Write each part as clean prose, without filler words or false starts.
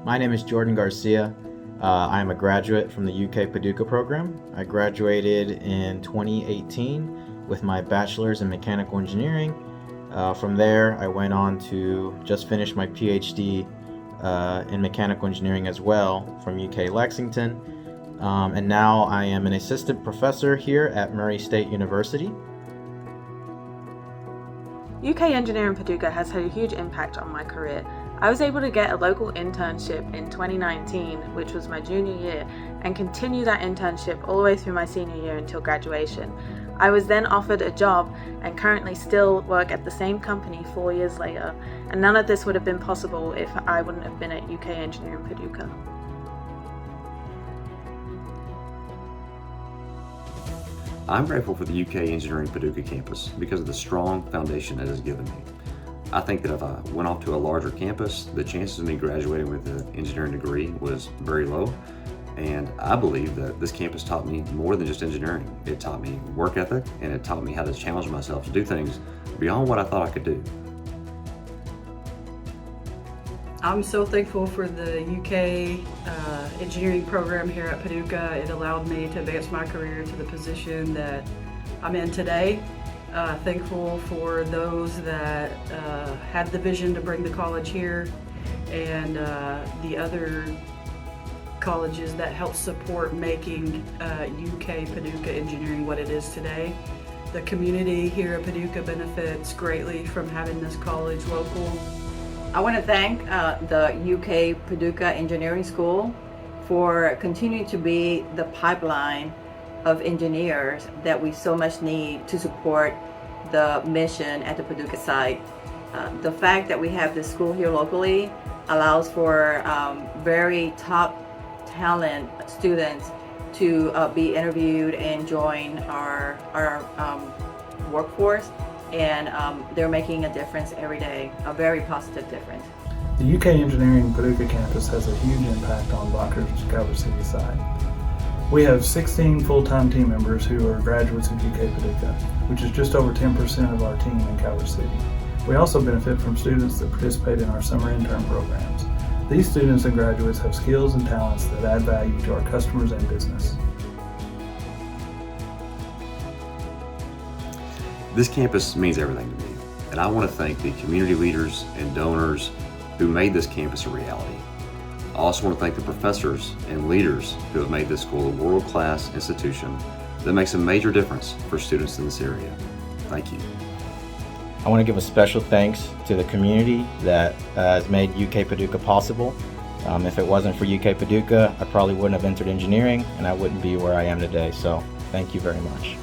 My name is Jordan Garcia. I am a graduate from the UK Paducah program. I graduated in 2018 with my bachelor's in mechanical engineering. From there, I went on to just finish my PhD in mechanical engineering as well from UK Lexington. And now I am an assistant professor here at Murray State University. UK Engineering Paducah has had a huge impact on my career. I was able to get a local internship in 2019, which was my junior year, and continue that internship all the way through my senior year until graduation. I was then offered a job and currently still work at the same company 4 years later, and none of this would have been possible if I wouldn't have been at UK Engineering Paducah. I'm grateful for the UK Engineering Paducah campus because of the strong foundation it has given me. I think that if I went off to a larger campus, the chances of me graduating with an engineering degree was very low. And I believe that this campus taught me more than just engineering. It taught me work ethic, and it taught me how to challenge myself to do things beyond what I thought I could do. I'm so thankful for the UK engineering program here at Paducah. It allowed me to advance my career to the position that I'm in today. Thankful for those that had the vision to bring the college here, and the other colleges that help support making UK Paducah engineering what it is today. The community here at Paducah benefits greatly from having this college local. I want to thank the UK Paducah Engineering School for continuing to be the pipeline of engineers that we so much need to support the mission at the Paducah site. The fact that we have this school here locally allows for very top talent students to be interviewed and join our workforce, and they're making a difference every day, a very positive difference. The UK Engineering Paducah campus has a huge impact on Black River's Calvert City side. We have 16 full-time team members who are graduates of UK Paducah, which is just over 10% of our team in Calvert City. We also benefit from students that participate in our summer intern programs. These students and graduates have skills and talents that add value to our customers and business. This campus means everything to me, and I want to thank the community leaders and donors who made this campus a reality. I also want to thank the professors and leaders who have made this school a world-class institution that makes a major difference for students in this area. Thank you. I want to give a special thanks to the community that has made UK Paducah possible. If it wasn't for UK Paducah, I probably wouldn't have entered engineering and I wouldn't be where I am today. So thank you very much.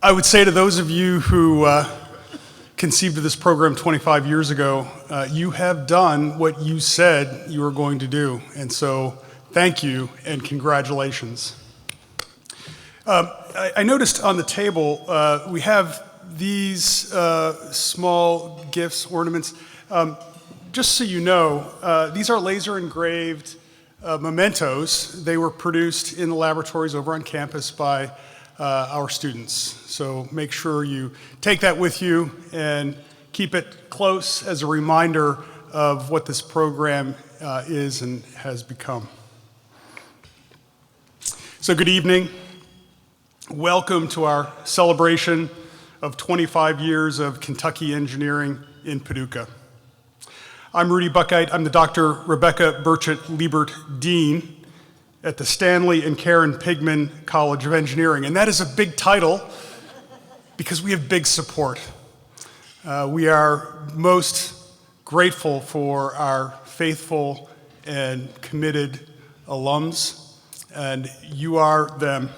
I would say to those of you who conceived of this program 25 years ago, you have done what you said you were going to do. And so thank you and congratulations. I noticed on the table we have these small gifts, ornaments. Just so you know, these are laser engraved mementos. They were produced in the laboratories over on campus by our students. So make sure you take that with you and keep it close as a reminder of what this program is and has become. So good evening. Welcome to our celebration of 25 years of Kentucky engineering in Paducah. I'm Rudy Buckite. I'm the Dr. Rebecca Burchett-Liebert Dean at the Stanley and Karen Pigman College of Engineering. And that is a big title because we have big support. We are most grateful for our faithful and committed alums, and you are them.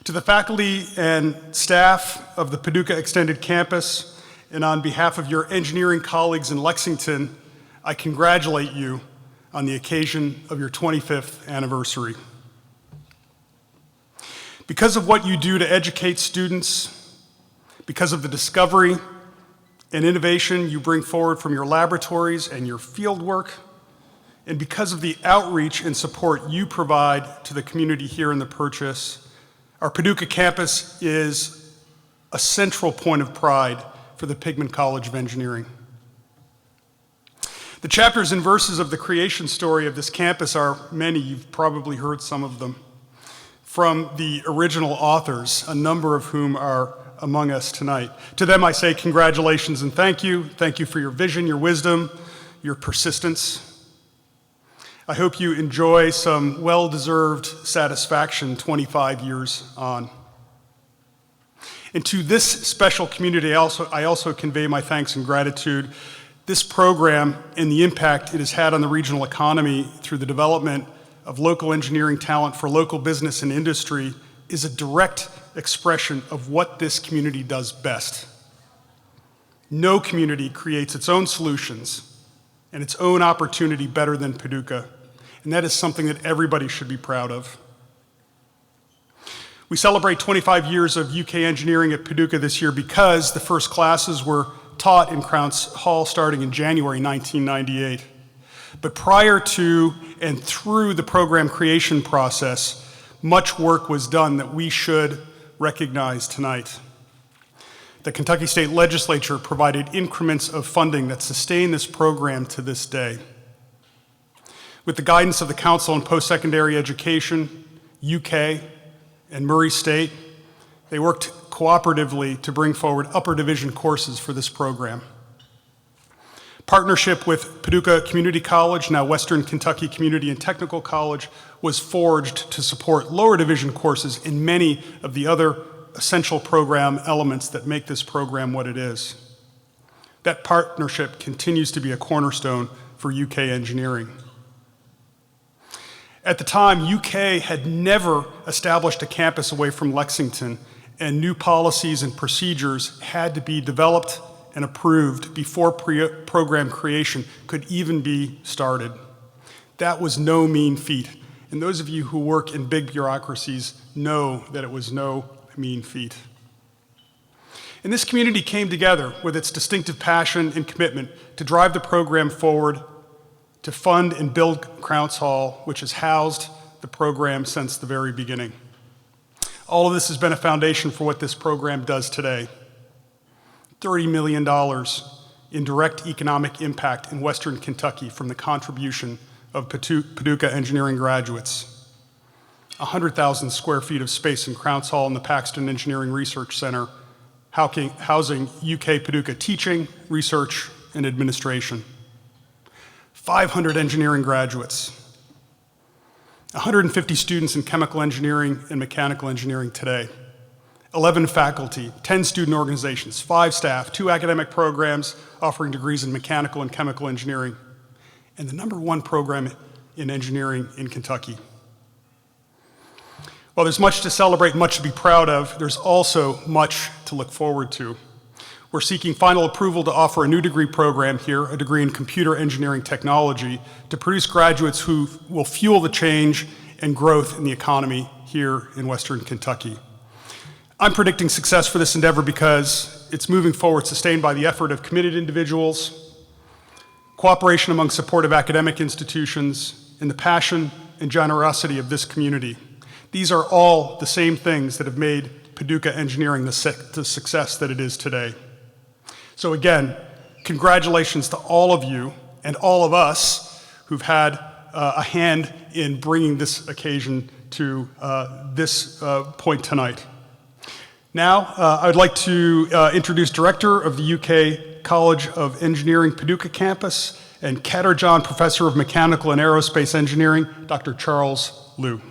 To the faculty and staff of the Paducah Extended Campus, and on behalf of your engineering colleagues in Lexington, I congratulate you on the occasion of your 25th anniversary. Because of what you do to educate students, because of the discovery and innovation you bring forward from your laboratories and your field work, And because of the outreach and support you provide to the community here in the Purchase, our Paducah campus is a central point of pride for the Pigman College of Engineering. The chapters and verses of the creation story of this campus are many. You've probably heard some of them from the original authors, a number of whom are among us tonight. To them I say congratulations and thank you. Thank you for your vision, your wisdom, your persistence. I hope you enjoy some well-deserved satisfaction 25 years on. And to this special community, I also convey my thanks and gratitude. This program and the impact it has had on the regional economy through the development of local engineering talent for local business and industry is a direct expression of what this community does best. No community creates its own solutions and its own opportunity better than Paducah, and that is something that everybody should be proud of. We celebrate 25 years of UK engineering at Paducah this year because the first classes were taught in Crounce Hall starting in January 1998. But prior to and through the program creation process, much work was done that we should recognize tonight. The Kentucky State Legislature provided increments of funding that sustain this program to this day. With the guidance of the Council on Post-Secondary Education, UK, and Murray State, they worked cooperatively to bring forward upper division courses for this program. Partnership with Paducah Community College, now Western Kentucky Community and Technical College, was forged to support lower division courses in many of the other essential program elements that make this program what it is. That partnership continues to be a cornerstone for UK engineering. At the time, UK had never established a campus away from Lexington, and new policies and procedures had to be developed and approved before program creation could even be started. That was no mean feat, and those of you who work in big bureaucracies know that it was no mean feat. And this community came together with its distinctive passion and commitment to drive the program forward, to fund and build Crounce Hall, which has housed the program since the very beginning. All of this has been a foundation for what this program does today. $30 million in direct economic impact in Western Kentucky from the contribution of Paducah engineering graduates. 100,000 square feet of space in Crounce Hall and the Paxton Engineering Research Center, housing UK Paducah teaching, research, and administration. 500 engineering graduates. 150 students in chemical engineering and mechanical engineering today. 11 faculty, 10 student organizations, 5 staff, 2 academic programs offering degrees in mechanical and chemical engineering, and the #1 program in engineering in Kentucky. While there's much to celebrate and much to be proud of, there's also much to look forward to. We're seeking final approval to offer a new degree program here, a degree in computer engineering technology, to produce graduates who will fuel the change and growth in the economy here in Western Kentucky. I'm predicting success for this endeavor because it's moving forward sustained by the effort of committed individuals, cooperation among supportive academic institutions, and the passion and generosity of this community. These are all the same things that have made Paducah engineering the success that it is today. So again, congratulations to all of you and all of us who've had a hand in bringing this occasion to this point tonight. Now, I would like to introduce Director of the UK College of Engineering Paducah Campus and Catter-John Professor of Mechanical and Aerospace Engineering, Dr. Charles Liu.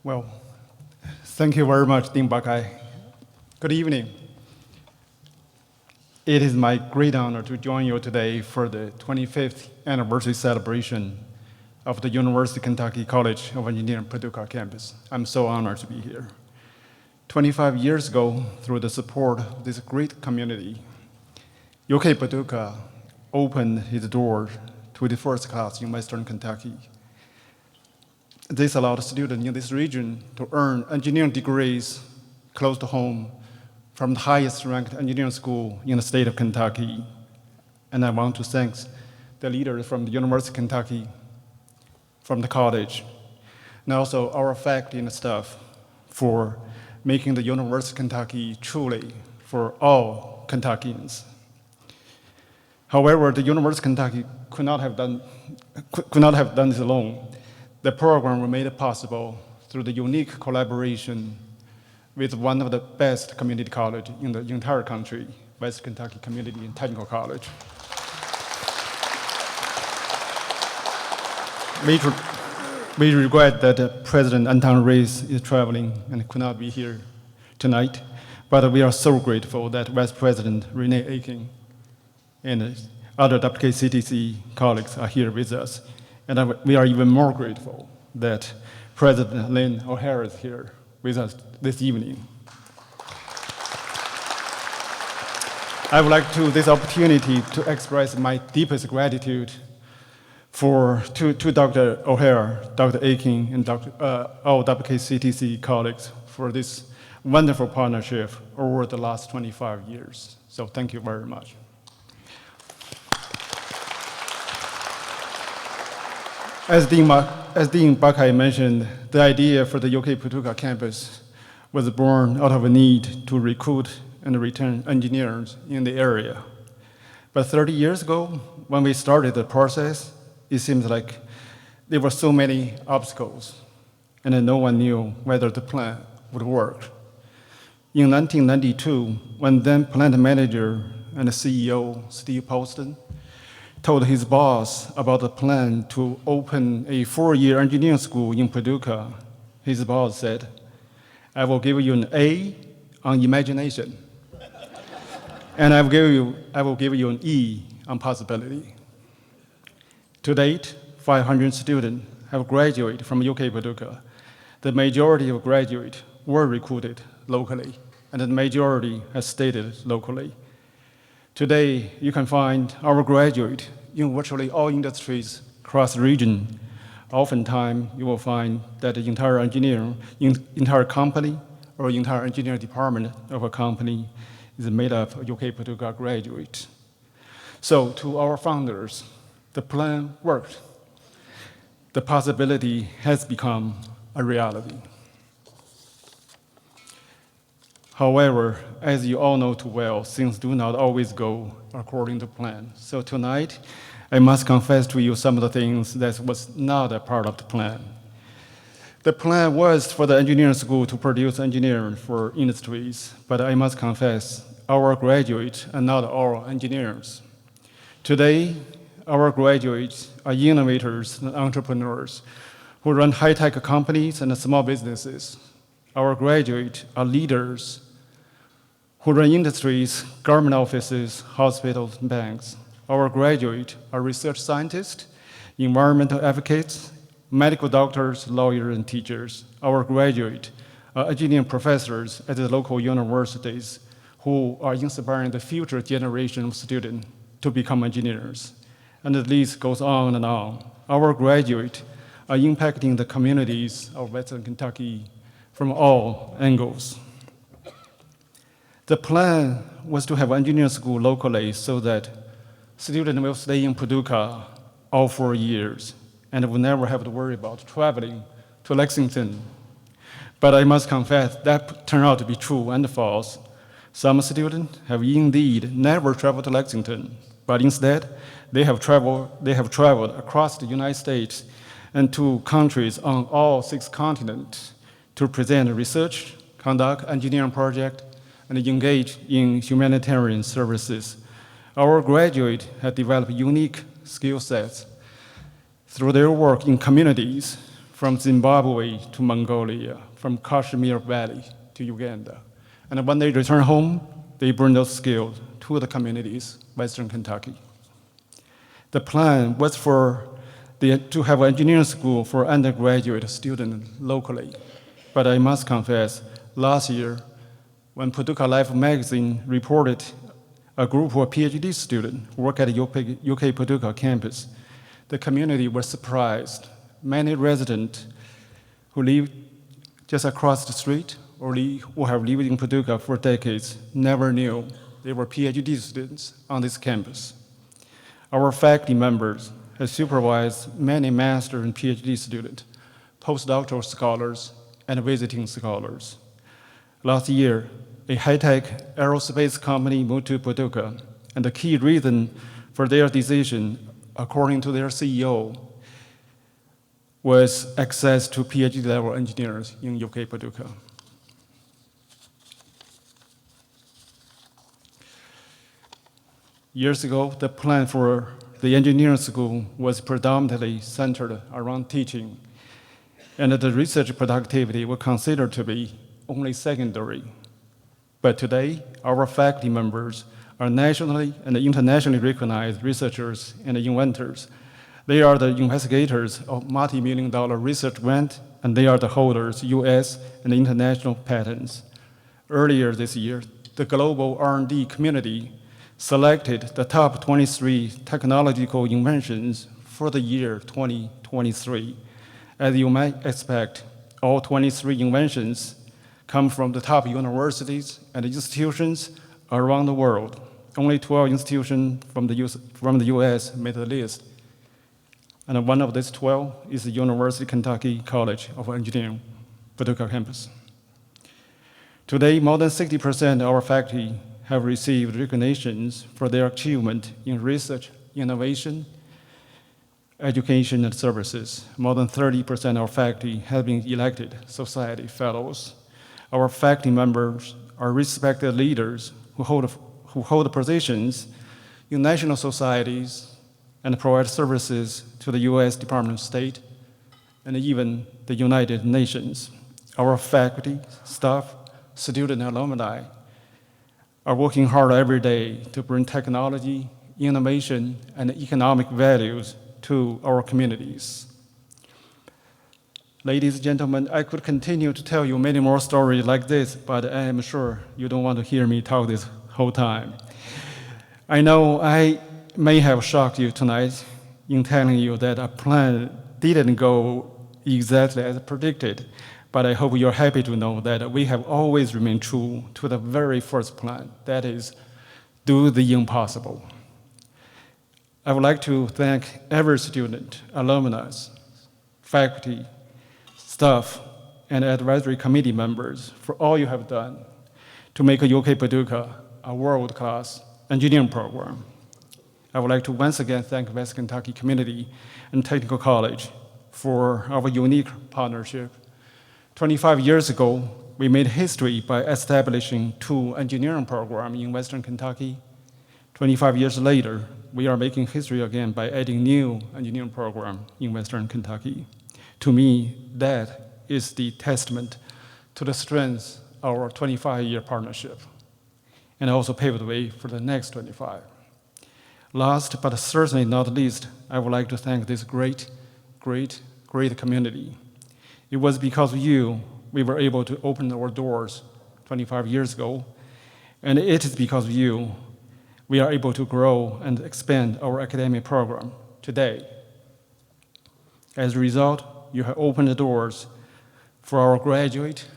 Well, thank you very much, Dean Buckeye. Good evening. It is my great honor to join you today for the 25th anniversary celebration of the University of Kentucky College of Engineering Paducah campus. I'm so honored to be here. 25 years ago, through the support of this great community, UK Paducah opened its door to the first class in Western Kentucky. This allowed students in this region to earn engineering degrees close to home from the highest ranked engineering school in the state of Kentucky. And I want to thank the leaders from the University of Kentucky, from the college, and also our faculty and staff for making the University of Kentucky truly for all Kentuckians. However, the University of Kentucky could not have done this alone. The program was made possible through the unique collaboration with one of the best community colleges in the entire country, West Kentucky Community and Technical College. We regret that President Anton Rees is traveling and could not be here tonight, but we are so grateful that Vice President Renee Aiken and other WKCTC colleagues are here with us. And we are even more grateful that President Lynn O'Hara is here with us this evening. I would like to this opportunity to express my deepest gratitude to Dr. O'Hara, Dr. Aiken, and all WKCTC colleagues for this wonderful partnership over the last 25 years. So thank you very much. As Dean Buckeye mentioned, the idea for the UK Paducah campus was born out of a need to recruit and retain engineers in the area. But 30 years ago, when we started the process, it seems like there were so many obstacles, and no one knew whether the plan would work. In 1992, when then plant manager and CEO Steve Poston told his boss about the plan to open a 4-year engineering school in Paducah, his boss said, "I will give you an A on imagination, and I will give you an E on possibility." To date, 500 students have graduated from UK Paducah. The majority of graduates were recruited locally, and the majority has stayed locally. Today, you can find our graduates in virtually all industries across the region. Oftentimes, you will find that the entire company or entire engineering department of a company is made up of UK Paducah graduates. So to our founders, the plan worked. The possibility has become a reality. However, as you all know too well, things do not always go according to plan. So tonight, I must confess to you some of the things that was not a part of the plan. The plan was for the engineering school to produce engineers for industries, but I must confess, our graduates are not all engineers. Today, our graduates are innovators and entrepreneurs who run high-tech companies and small businesses. Our graduates are leaders who run industries, government offices, hospitals, and banks. Our graduates are research scientists, environmental advocates, medical doctors, lawyers, and teachers. Our graduates are engineering professors at the local universities who are inspiring the future generation of students to become engineers. And the list goes on and on. Our graduates are impacting the communities of Western Kentucky from all angles. The plan was to have engineering school locally so that students will stay in Paducah all 4 years and will never have to worry about traveling to Lexington. But I must confess that turned out to be true and false. Some students have indeed never traveled to Lexington, but instead they have traveled across the United States and to countries on all 6 continents to present research, conduct engineering projects, and engage in humanitarian services. Our graduates have developed unique skill sets through their work in communities from Zimbabwe to Mongolia, from Kashmir Valley to Uganda. And when they return home, they bring those skills to the communities, Western Kentucky. The plan was to have an engineering school for undergraduate students locally. But I must confess, last year, when Paducah Life magazine reported a group of PhD students who work at the UK Paducah campus, the community was surprised. Many residents who live just across the street or who have lived in Paducah for decades never knew they were PhD students on this campus. Our faculty members have supervised many master and PhD students, postdoctoral scholars, and visiting scholars. Last year, a high-tech aerospace company moved to Paducah, and the key reason for their decision, according to their CEO, was access to PhD-level engineers in UK Paducah. Years ago, the plan for the engineering school was predominantly centered around teaching, and the research productivity was considered to be only secondary. But today, our faculty members are nationally and internationally recognized researchers and inventors. They are the investigators of multi-million-dollar research grants, and they are the holders of US and international patents. Earlier this year, the global R&D community selected the top 23 technological inventions for the year 2023. As you might expect, all 23 inventions come from the top universities and institutions around the world. Only 12 institutions from the US made the list. And one of these 12 is the University of Kentucky College of Engineering, Paducah campus. Today, more than 60% of our faculty have received recognitions for their achievement in research, innovation, education, and services. More than 30% of our faculty have been elected Society Fellows. Our faculty members are respected leaders who hold positions in national societies and provide services to the US Department of State and even the United Nations. Our faculty, staff, student, and alumni are working hard every day to bring technology, innovation, and economic values to our communities. Ladies and gentlemen, I could continue to tell you many more stories like this, but I am sure you don't want to hear me talk this whole time. I know I may have shocked you tonight in telling you that a plan didn't go exactly as predicted, but I hope you're happy to know that we have always remained true to the very first plan, that is, do the impossible. I would like to thank every student, alumnus, faculty, staff, and advisory committee members for all you have done to make UK Paducah a world-class engineering program. I would like to once again thank West Kentucky Community and Technical College for our unique partnership. 25 years ago, we made history by establishing 2 engineering programs in Western Kentucky. 25 years later, we are making history again by adding new engineering program in Western Kentucky. To me, that is the testament to the strength of our 25-year partnership, and also paved the way for the next 25. Last, but certainly not least, I would like to thank this great community. It was because of you we were able to open our doors 25 years ago, and it is because of you we are able to grow and expand our academic program today. As a result, you have opened the doors for our graduate,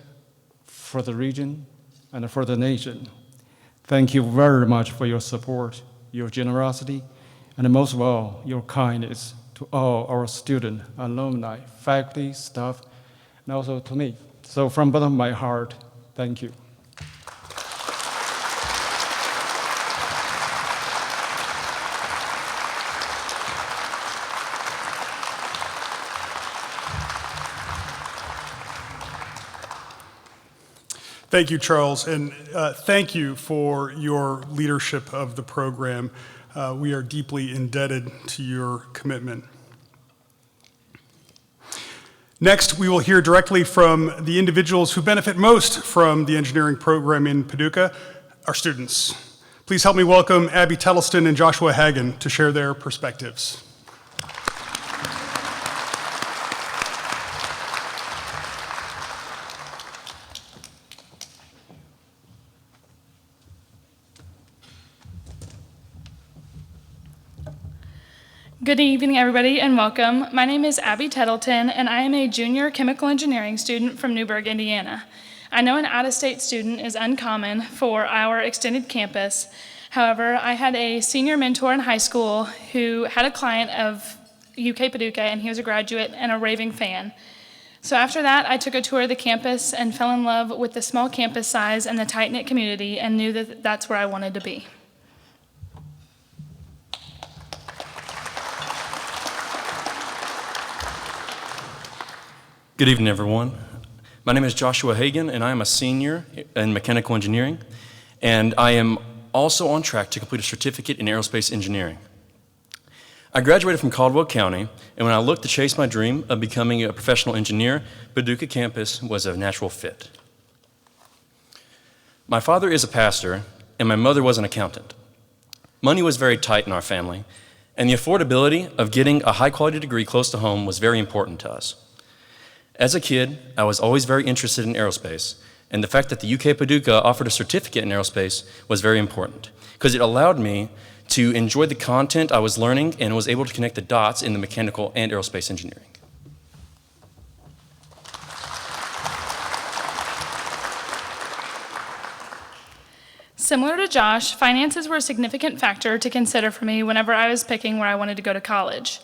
for the region, and for the nation. Thank you very much for your support, your generosity, and most of all, your kindness to all our students, alumni, faculty, staff, and also to me. So from the bottom of my heart, thank you. Thank you, Charles, and thank you for your leadership of the program. We are deeply indebted to your commitment. Next, we will hear directly from the individuals who benefit most from the engineering program in Paducah, our students. Please help me welcome Abby Tettleston and Joshua Hagen to share their perspectives. Good evening, everybody, and welcome. My name is Abby Tettleton, and I am a junior chemical engineering student from Newburgh, Indiana. I know an out-of-state student is uncommon for our extended campus. However, I had a senior mentor in high school who had a client of UK Paducah, and he was a graduate and a raving fan. So after that, I took a tour of the campus and fell in love with the small campus size and the tight-knit community and knew that that's where I wanted to be. Good evening, everyone. My name is Joshua Hagan, and I am a senior in mechanical engineering, and I am also on track to complete a certificate in aerospace engineering. I graduated from Caldwell County, and when I looked to chase my dream of becoming a professional engineer, Paducah campus was a natural fit. My father is a pastor, and my mother was an accountant. Money was very tight in our family, and the affordability of getting a high-quality degree close to home was very important to us. As a kid, I was always very interested in aerospace, and the fact that the UK Paducah offered a certificate in aerospace was very important, because it allowed me to enjoy the content I was learning and was able to connect the dots in the mechanical and aerospace engineering. Similar to Josh, finances were a significant factor to consider for me whenever I was picking where I wanted to go to college.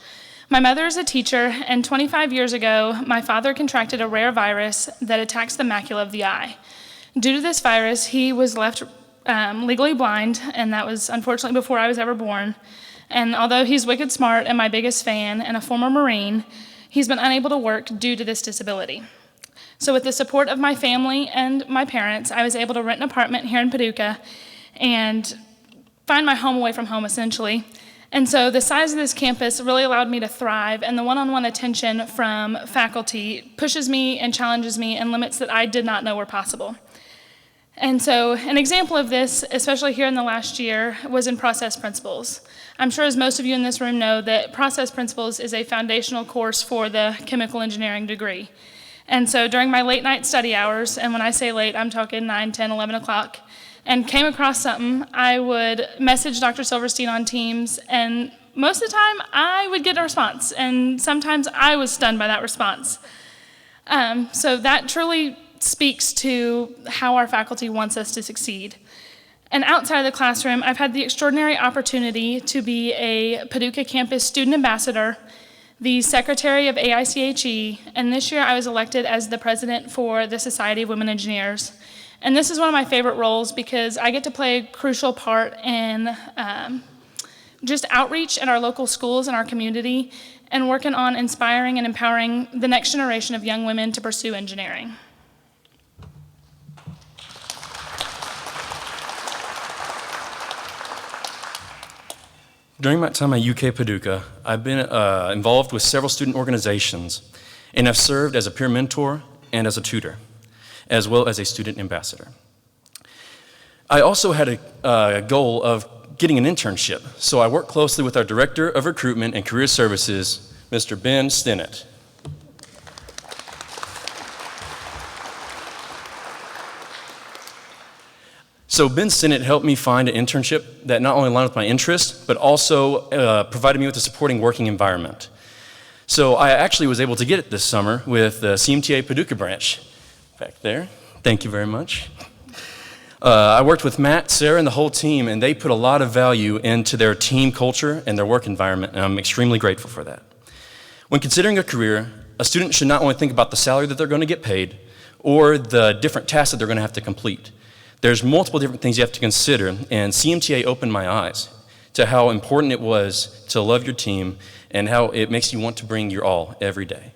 My mother is a teacher, and 25 years ago, my father contracted a rare virus that attacks the macula of the eye. Due to this virus, he was left legally blind, and that was unfortunately before I was ever born. And although he's wicked smart and my biggest fan and a former Marine, he's been unable to work due to this disability. So with the support of my family and my parents, I was able to rent an apartment here in Paducah and find my home away from home, essentially. And so the size of this campus really allowed me to thrive, and the one-on-one attention from faculty pushes me and challenges me in limits that I did not know were possible. And so an example of this, especially here in the last year, was in process principles. I'm sure as most of you in this room know that process principles is a foundational course for the chemical engineering degree. And so during my late night study hours, and when I say late, I'm talking 9, 10, 11 o'clock, and came across something, I would message Dr. Silverstein on Teams, and most of the time I would get a response, and sometimes I was stunned by that response. So that truly speaks to how our faculty wants us to succeed. And outside of the classroom, I've had the extraordinary opportunity to be a Paducah campus student ambassador, the secretary of AICHE, and this year I was elected as the president for the Society of Women Engineers. And this is one of my favorite roles because I get to play a crucial part in just outreach at our local schools and our community and working on inspiring and empowering the next generation of young women to pursue engineering. During my time at UK Paducah, I've been involved with several student organizations, and I've served as a peer mentor and as a tutor, as well as a student ambassador. I also had a goal of getting an internship, so I worked closely with our Director of Recruitment and Career Services, Mr. Ben Stinnett. So Ben Stinnett helped me find an internship that not only aligned with my interests, but also provided me with a supporting working environment. So I actually was able to get it this summer with the CMTA Paducah branch. Back there, thank you very much. I worked with Matt, Sarah, and the whole team, and they put a lot of value into their team culture and their work environment, and I'm extremely grateful for that. When considering a career, a student should not only think about the salary that they're going to get paid or the different tasks that they're going to have to complete. There's multiple different things you have to consider, and CMTA opened my eyes to how important it was to love your team and how it makes you want to bring your all every day.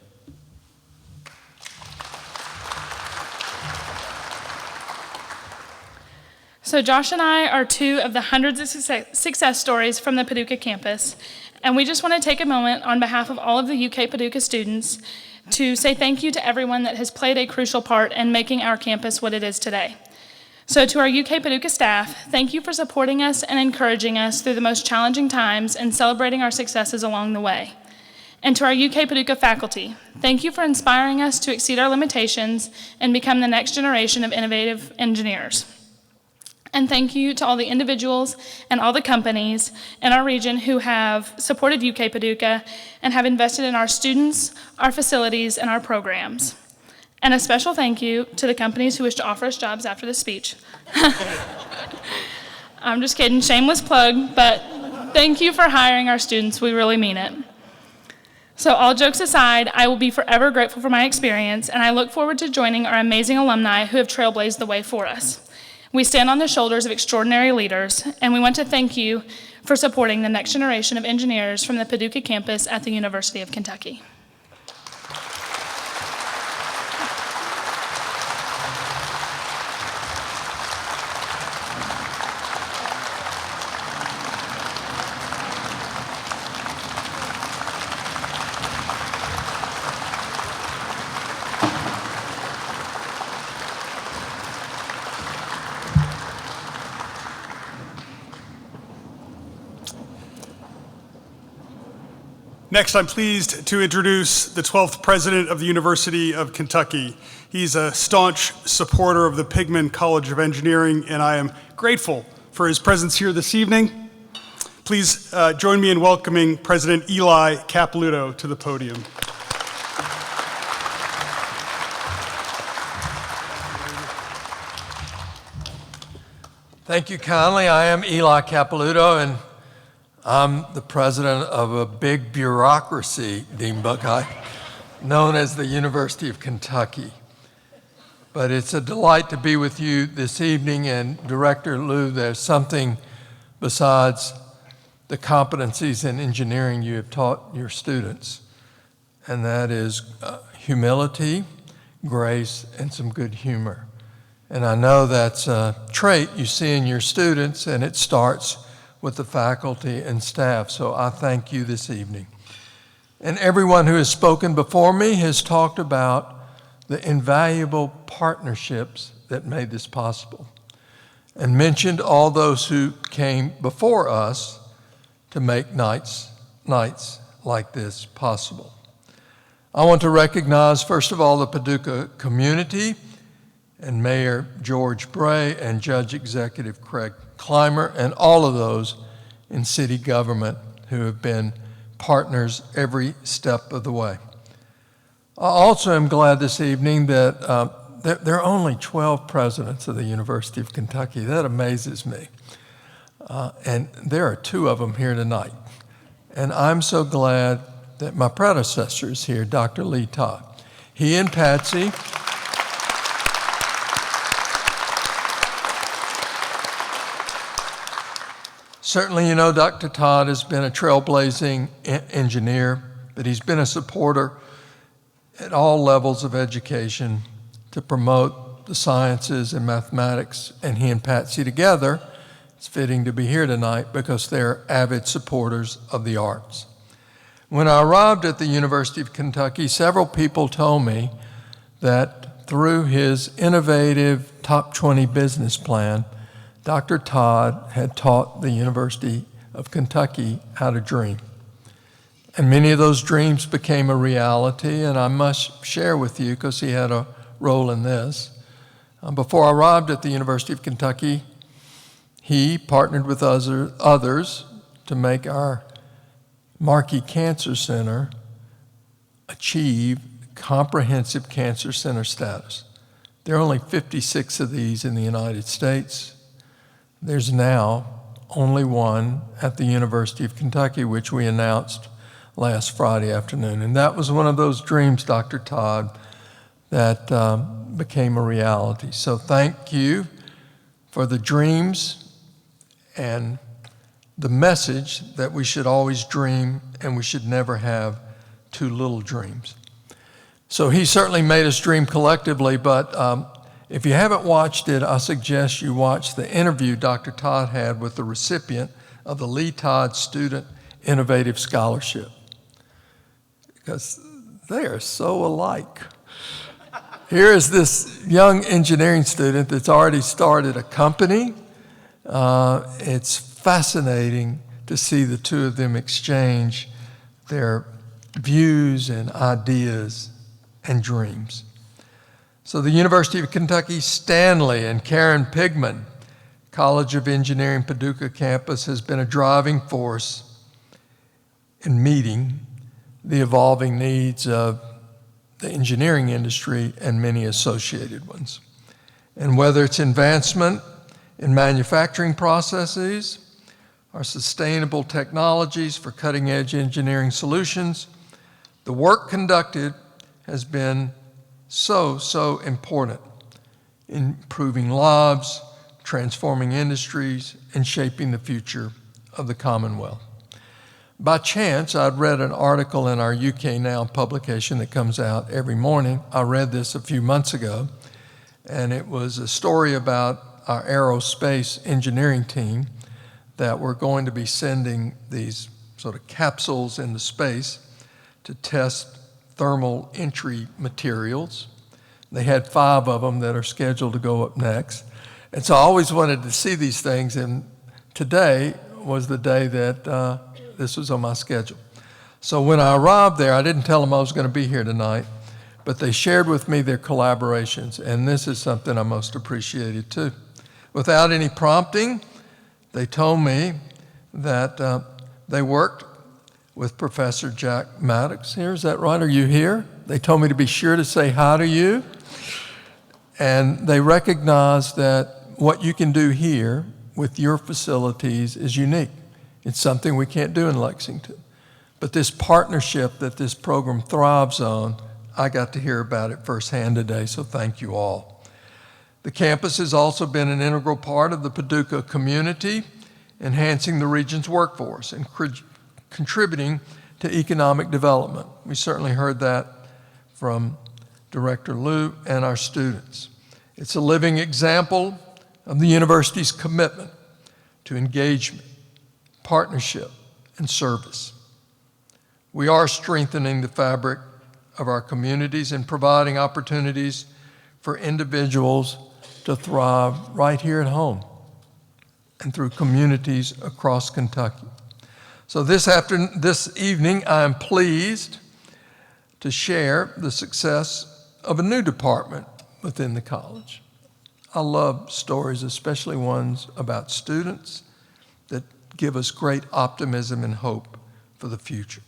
So Josh and I are two of the hundreds of success stories from the Paducah campus, and we just want to take a moment on behalf of all of the UK Paducah students to say thank you to everyone that has played a crucial part in making our campus what it is today. So to our UK Paducah staff, thank you for supporting us and encouraging us through the most challenging times and celebrating our successes along the way. And to our UK Paducah faculty, thank you for inspiring us to exceed our limitations and become the next generation of innovative engineers. And thank you to all the individuals and all the companies in our region who have supported UK Paducah and have invested in our students, our facilities, and our programs. And a special thank you to the companies who wish to offer us jobs after this speech. I'm just kidding, shameless plug, but thank you for hiring our students. We really mean it. So all jokes aside, I will be forever grateful for my experience, and I look forward to joining our amazing alumni who have trailblazed the way for us. We stand on the shoulders of extraordinary leaders, and we want to thank you for supporting the next generation of engineers from the Paducah campus at the University of Kentucky. Next, I'm pleased to introduce the 12th president of the University of Kentucky. He's a staunch supporter of the Pigman College of Engineering, and I am grateful for his presence here this evening. Please join me in welcoming President Eli Capilouto to the podium. Thank you kindly. I am Eli Capilouto, and I'm the president of a big bureaucracy, Dean Buckeye, known as the University of Kentucky. But it's a delight to be with you this evening, and Director Liu, there's something besides the competencies in engineering you have taught your students, and that is humility, grace, and some good humor. And I know that's a trait you see in your students, and it starts with the faculty and staff. So I thank you this evening. And everyone who has spoken before me has talked about the invaluable partnerships that made this possible and mentioned all those who came before us to make nights like this possible. I want to recognize, first of all, the Paducah community and Mayor George Bray and Judge Executive Craig Clymer and all of those in city government who have been partners every step of the way. I also am glad this evening that there are only 12 presidents of the University of Kentucky. That amazes me. And there are 2 of them here tonight. And I'm so glad that my predecessor is here, Dr. Lee Todd. He and Patsy certainly, you know, Dr. Todd has been a trailblazing engineer, but he's been a supporter at all levels of education to promote the sciences and mathematics, and he and Patsy together, it's fitting to be here tonight because they're avid supporters of the arts. When I arrived at the University of Kentucky, several people told me that through his innovative Top 20 business plan, Dr. Todd had taught the University of Kentucky how to dream. And many of those dreams became a reality, and I must share with you, because he had a role in this. Before I arrived at the University of Kentucky, he partnered with others to make our Markey Cancer Center achieve comprehensive cancer center status. There are only 56 of these in the United States. There's now only one at the University of Kentucky, which we announced last Friday afternoon. And that was one of those dreams, Dr. Todd, that became a reality. So thank you for the dreams and the message that we should always dream and we should never have too little dreams. So he certainly made us dream collectively, but if you haven't watched it, I suggest you watch the interview Dr. Todd had with the recipient of the Lee Todd Student Innovative Scholarship, because they are so alike. Here is this young engineering student that's already started a company. It's fascinating to see the 2 of them exchange their views and ideas and dreams. So the University of Kentucky Stanley and Karen Pigman College of Engineering Paducah campus has been a driving force in meeting the evolving needs of the engineering industry and many associated ones. And whether it's advancement in manufacturing processes, or sustainable technologies for cutting-edge engineering solutions, the work conducted has been so important in improving lives, transforming industries, and shaping the future of the Commonwealth. By chance, I'd read an article in our UK Now publication that comes out every morning. I read this a few months ago, and it was a story about our aerospace engineering team that we're going to be sending these sort of capsules into space to test thermal entry materials. They had 5 of them that are scheduled to go up next. And so I always wanted to see these things, and today was the day that this was on my schedule. So when I arrived there, I didn't tell them I was going to be here tonight, but they shared with me their collaborations, and this is something I most appreciated too. Without any prompting, they told me that they worked with Professor Jack Maddox here. Is that right? Are you here? They told me to be sure to say hi to you. And they recognize that what you can do here with your facilities is unique. It's something we can't do in Lexington. But this partnership that this program thrives on, I got to hear about it firsthand today, so thank you all. The campus has also been an integral part of the Paducah community, enhancing the region's workforce and contributing to economic development. We certainly heard that from Director Liu and our students. It's a living example of the university's commitment to engagement, partnership, and service. We are strengthening the fabric of our communities and providing opportunities for individuals to thrive right here at home and through communities across Kentucky. So this evening, I am pleased to share the success of a new department within the college. I love stories, especially ones about students that give us great optimism and hope for the future.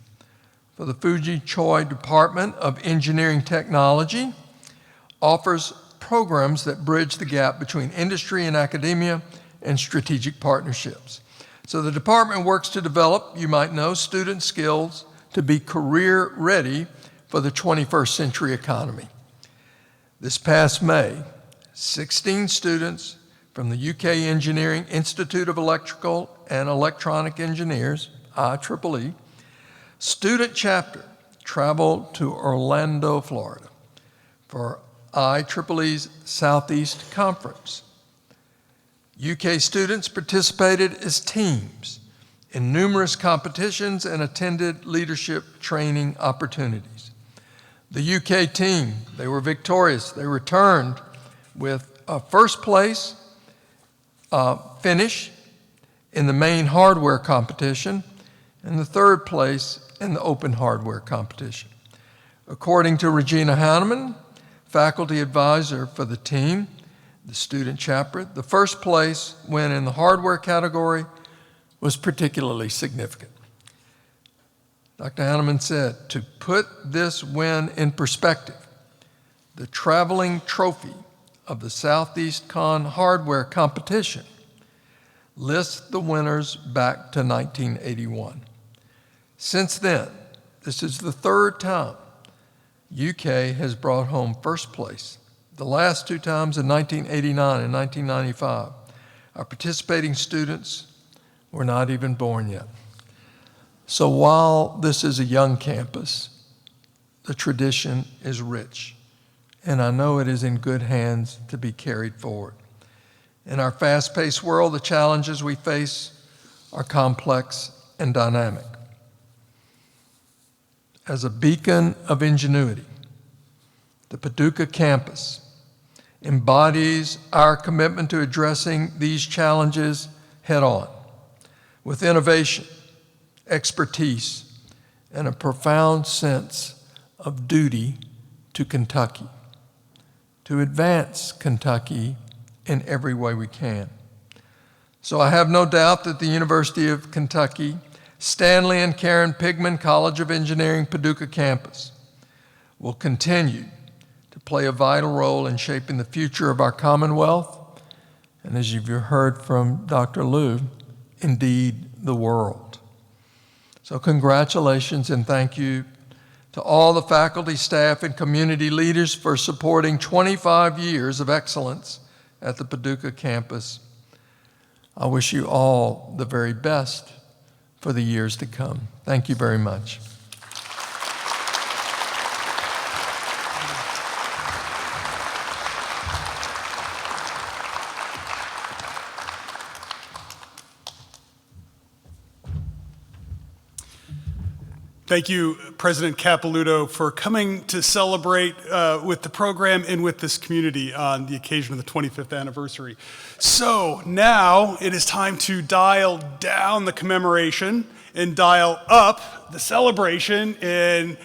For the Fuji Choi Department of Engineering Technology offers programs that bridge the gap between industry and academia and strategic partnerships. So the department works to develop, you might know, student skills to be career ready for the 21st century economy. This past May, 16 students from the UK Engineering Institute of Electrical and Electronic Engineers, IEEE, student chapter traveled to Orlando, Florida for IEEE's Southeast Conference. UK students participated as teams in numerous competitions and attended leadership training opportunities. The UK team, they were victorious. They returned with a first place finish in the main hardware competition and the third place in the open hardware competition. According to Regina Hanneman, faculty advisor for the team, the student chapter, the first place win in the hardware category was particularly significant. Dr. Hanneman said, to put this win in perspective, the traveling trophy of the Southeast Con hardware competition lists the winners back to 1981. Since then, this is the third time UK has brought home first place. The last 2 times in 1989 and 1995. Our participating students were not even born yet. So while this is a young campus, the tradition is rich, and I know it is in good hands to be carried forward. In our fast-paced world, the challenges we face are complex and dynamic. As a beacon of ingenuity, the Paducah campus embodies our commitment to addressing these challenges head-on with innovation, expertise, and a profound sense of duty to Kentucky, to advance Kentucky in every way we can. So I have no doubt that the University of Kentucky, Stanley and Karen Pigman College of Engineering Paducah campus will continue to play a vital role in shaping the future of our Commonwealth, and as you've heard from Dr. Liu, indeed the world. So congratulations and thank you to all the faculty, staff, and community leaders for supporting 25 years of excellence at the Paducah campus. I wish you all the very best for the years to come. Thank you very much. Thank you, President Capilouto, for coming to celebrate with the program and with this community on the occasion of the 25th anniversary. So now it is time to dial down the commemoration and dial up the celebration. And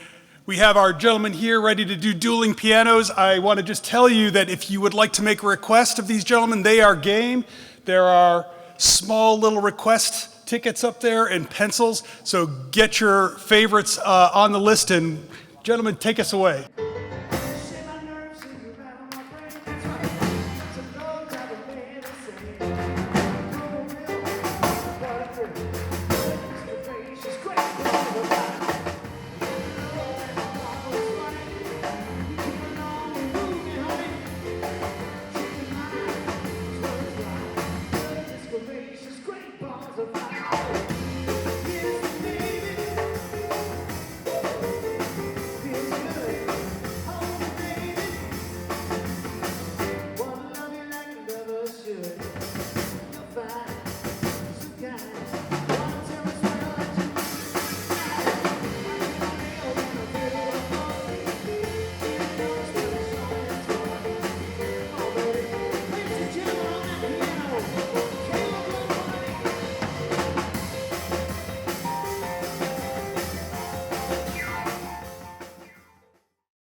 we have our gentlemen here ready to do dueling pianos. I want to just tell you that if you would like to make a request of these gentlemen, they are game. There are small little request tickets up there and pencils, so get your favorites on the list, and gentlemen, take us away.